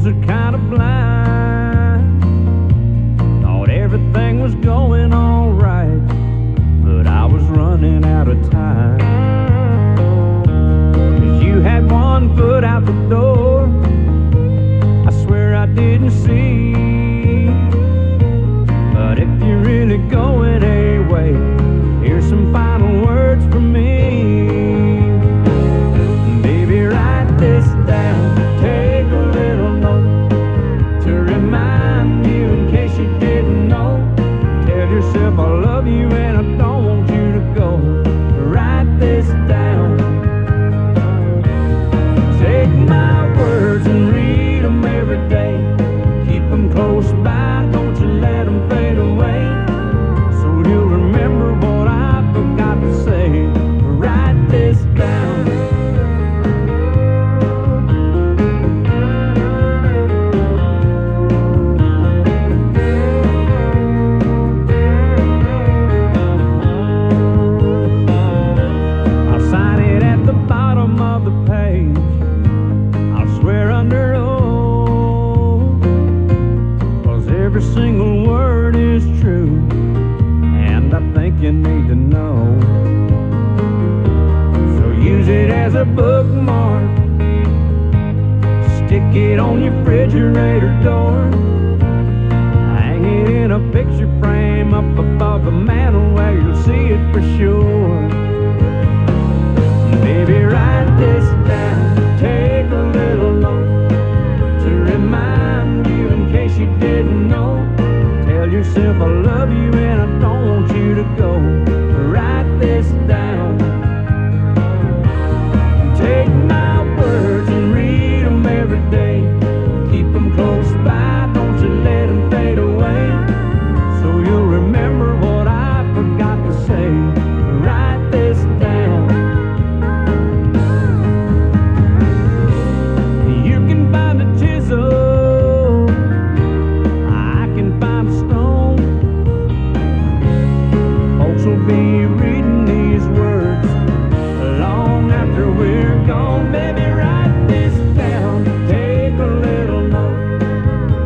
was kind of blind. Thought everything was going all right, but I was running out of time. 'Cause you had one foot out the door, I swear I didn't see. But if you're really going away, here's some final words from me. Baby, write this down, take a little note to remind you in case you didn't know. Tell yourself I love you and I don't want you to go. Write this down. Take my words and read them every day. Keep them close by, don't you let them fade away. So you'll remember what I forgot to say. Write this down. I'll sign it at the bottom of the page. I'll swear under oath, 'cause every single word is true, and I think you need to know. So use it as a bookmark, stick it on your refrigerator door, hang it in a picture frame up above the mantel where you'll see it for sure. Baby, write this down, take a little note to remind you in case you didn't know. Tell yourself I love you and I don't want you to go. Write this down. Take my words and read them every day. Keep them close by, don't you let them fade away. So you'll remember what I forgot to say. Write this down. You can find a chisel, I can find a stone. Folks will be reading these words long after we're gone. Baby, write this down, take a little note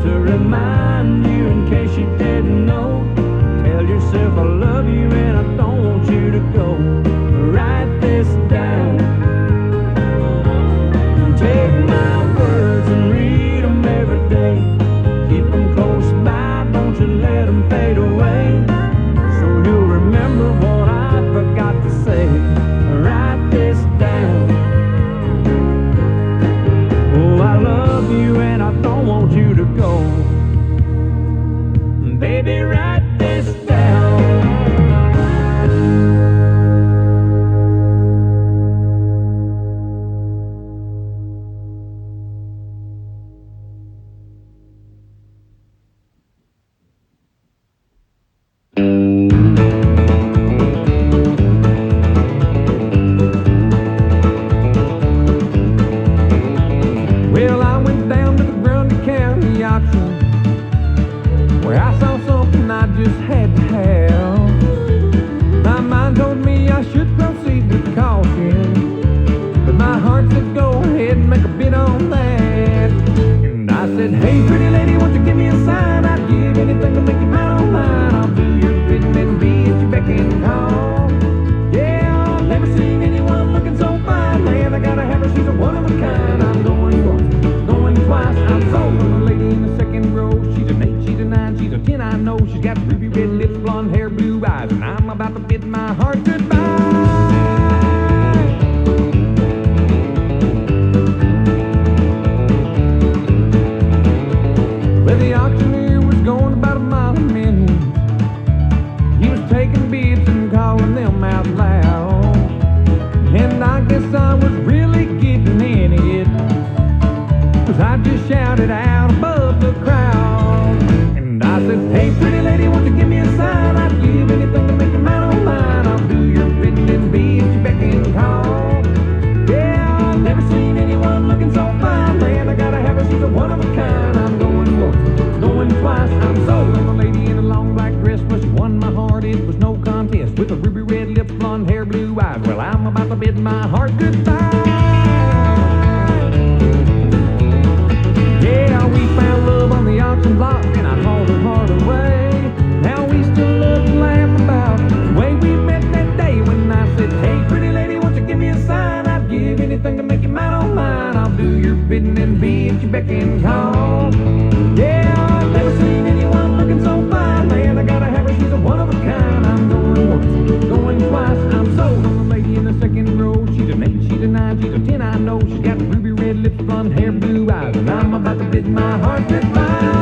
to remind you in case you didn't know. Tell yourself I love you and I don't want you to go. Write this down. Take my words and read them every day. Keep them close by, don't you let them fade away. So you'll remember what I forgot to say. Write this down. Oh, I love you and I don't want you to go. Baby, write this down. Well, I went down to the Grundy County auction, where I saw something I just had to have. My mind told me I should proceed with caution, but my heart said go ahead and make a bid on that. And I said, hey pretty lady, won't you give me a sign? I'd give anything to make you mine on mine. I'll do your bidding and be at your beck and call. Yeah, I've never seen anyone looking so fine. Man, I gotta have her, she's a one of a kind. I'm going once, going twice. I'm sold on the lady in the second row. She's an 8, she's a 9, she's a 10, I know. She's got ruby red lips, blonde hair, blue eyes, and I'm about to bid my heart goodbye. Well, the auctioneer was going about a mile a minute. He was taking bids and calling them out loud, and I guess I was really getting in it, 'cause I just shouted out above the crowd. And I said, hey pretty lady, won't you give me a sign? I'd give anything to make you mine on mine. I'll do your bidding and be at your beck and call. Yeah, I've never seen anyone looking so fine. Man, I gotta have her, she's a one of a kind. I'm going once, going twice. I'm sold on the lady in a long black dress. Well, she won my heart, it was no contest. With a ruby red lips, blonde hair, blue eyes. Well, I'm about to bid my heart goodbye. Yeah, beck and call. Yeah, I've never seen anyone looking so fine. Man, I gotta have her, she's a one of a kind. I'm going once, going twice. I'm sold on the lady in the second row. She's an 8, she's a 9, she's a 10, I know. She's got ruby red lips, blonde hair, blue eyes, and I'm about to bid my heart goodbye.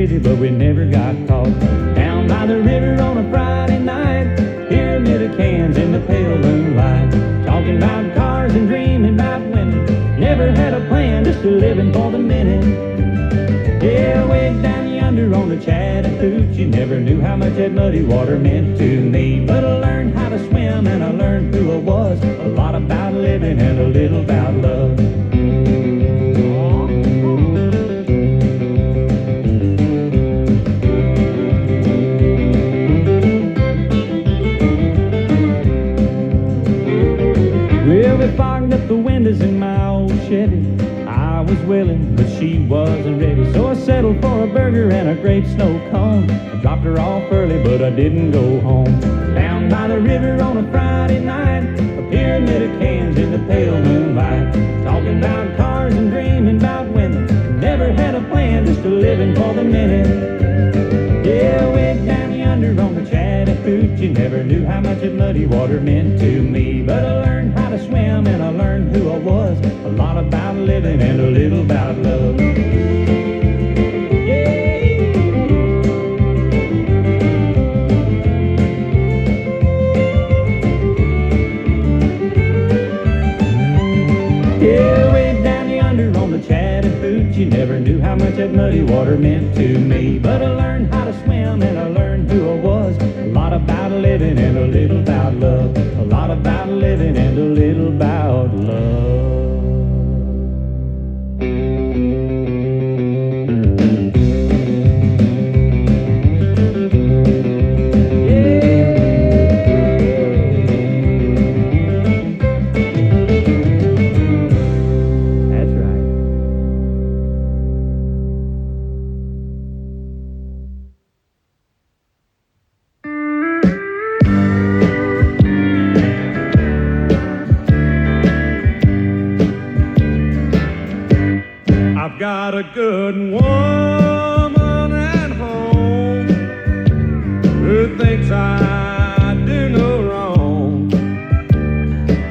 crazy, but we never got caught. Down by the river on a Friday night, pyramid of cans in the pale moonlight, talking about cars and dreaming about women. Never had a plan, just a living for the minute. Yeah, way down yonder on the Chattahoochee, never knew how much that muddy water meant to me. But I learned how to swim and I learned who I was, a lot about living and a little about love. up the windows in my old Chevy. I was willing, but she wasn't ready, so I settled for a burger and a grape snow cone. I dropped her off early, but I didn't go home. Down by the river on a Friday night, a pyramid of cans in the pale moonlight, talking about cars and dreaming about women. Never had a plan, just a living for the minute. Yeah, way down yonder on the Chattahoochee, never knew how much that muddy water meant to me. But I learned how to swim and I learned who I was, a lot about living and a little about love. Yeah, way down yonder on the Chattahoochee, never knew how much that muddy water meant to me. But I learned how to swim and I learned who I was, a lot about living and a little about love, a lot about living and a little about love. I've got a good woman at home who thinks I do no wrong,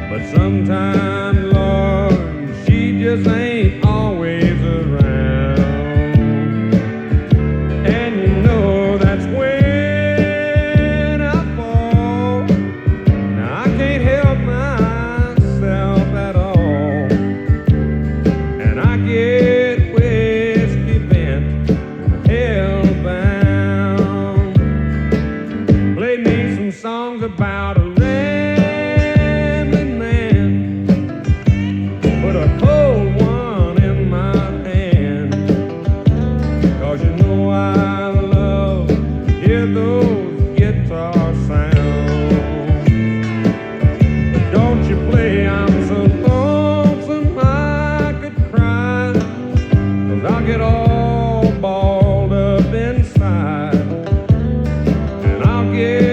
but sometimes, Lord, she just ain't always around. And you know that's when I fall. Now I can't help myself at all, and I get songs about a rambling man, put a cold one in my hand, 'cause you know I love to hear those guitar sounds. But don't you play, I'm so lonesome I could cry, 'cause I'll get all balled up inside, and I'll get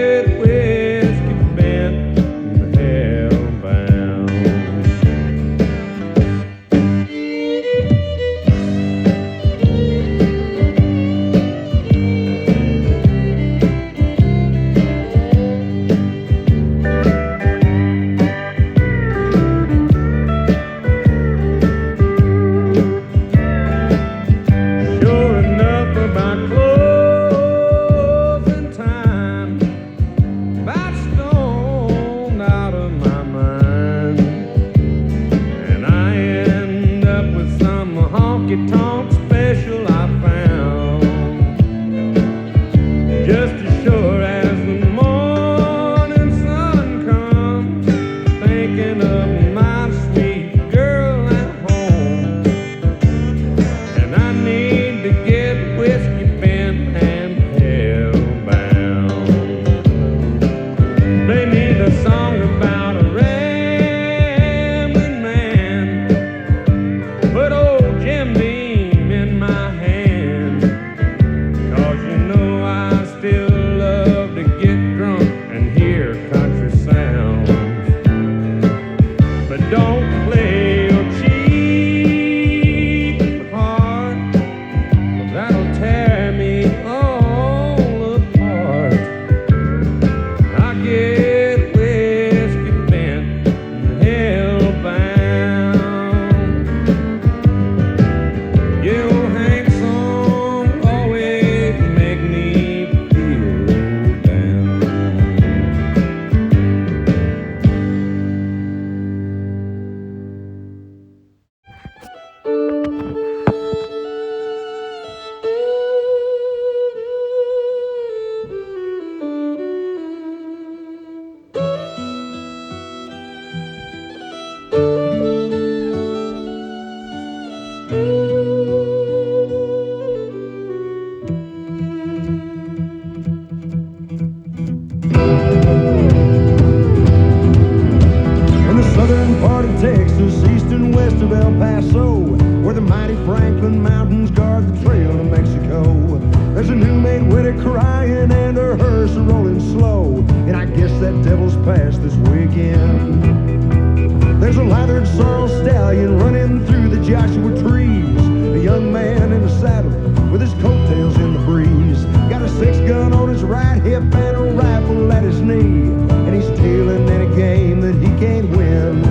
stallion running through the Joshua trees. A young man in a saddle with his coattails in the breeze. Got a 6-gun on his right hip and a rifle at his knee. And he's tailing in a game that he can't win.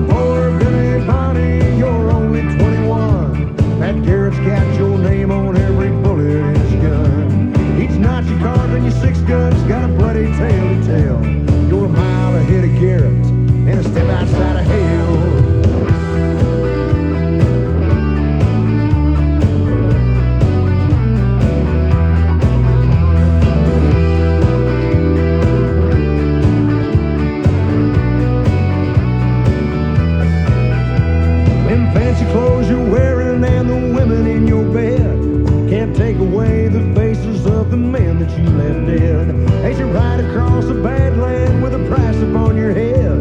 Poor Billy Bonnie, you're only 21. Pat Garrett's got your name on every bullet in his gun. Each notch you carved in your 6-gun's got a bloody tale to tell. You're a mile ahead of Garrett and a step outside of hell. Them fancy clothes you're wearing and the women in your bed can't take away the faces of the men that you left dead. As you ride across a bad land with a price upon your head,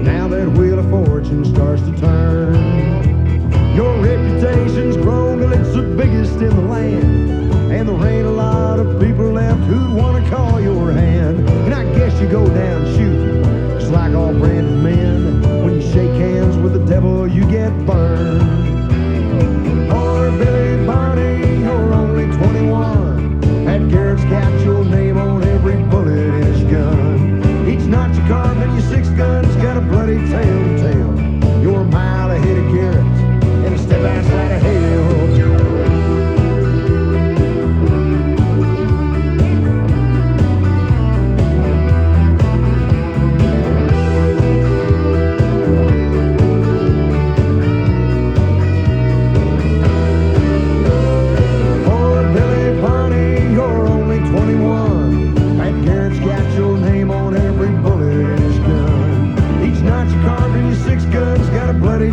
now that wheel of fortune starts to turn. Your reputation's grown till it's the biggest in the land, and there ain't a lot of people left who'd want to call your hand. And I guess you go down shooting, 'cause like all branded men, when you shake hands with the devil you get burned. Poor Billy Bonnie, you're only 21. Pat Garrett's got your name on every bullet in his gun. Each notch you carved in your 6-gun's got a bloody tale to tell. You're a mile ahead of Garrett and a step outside of hell. Bloody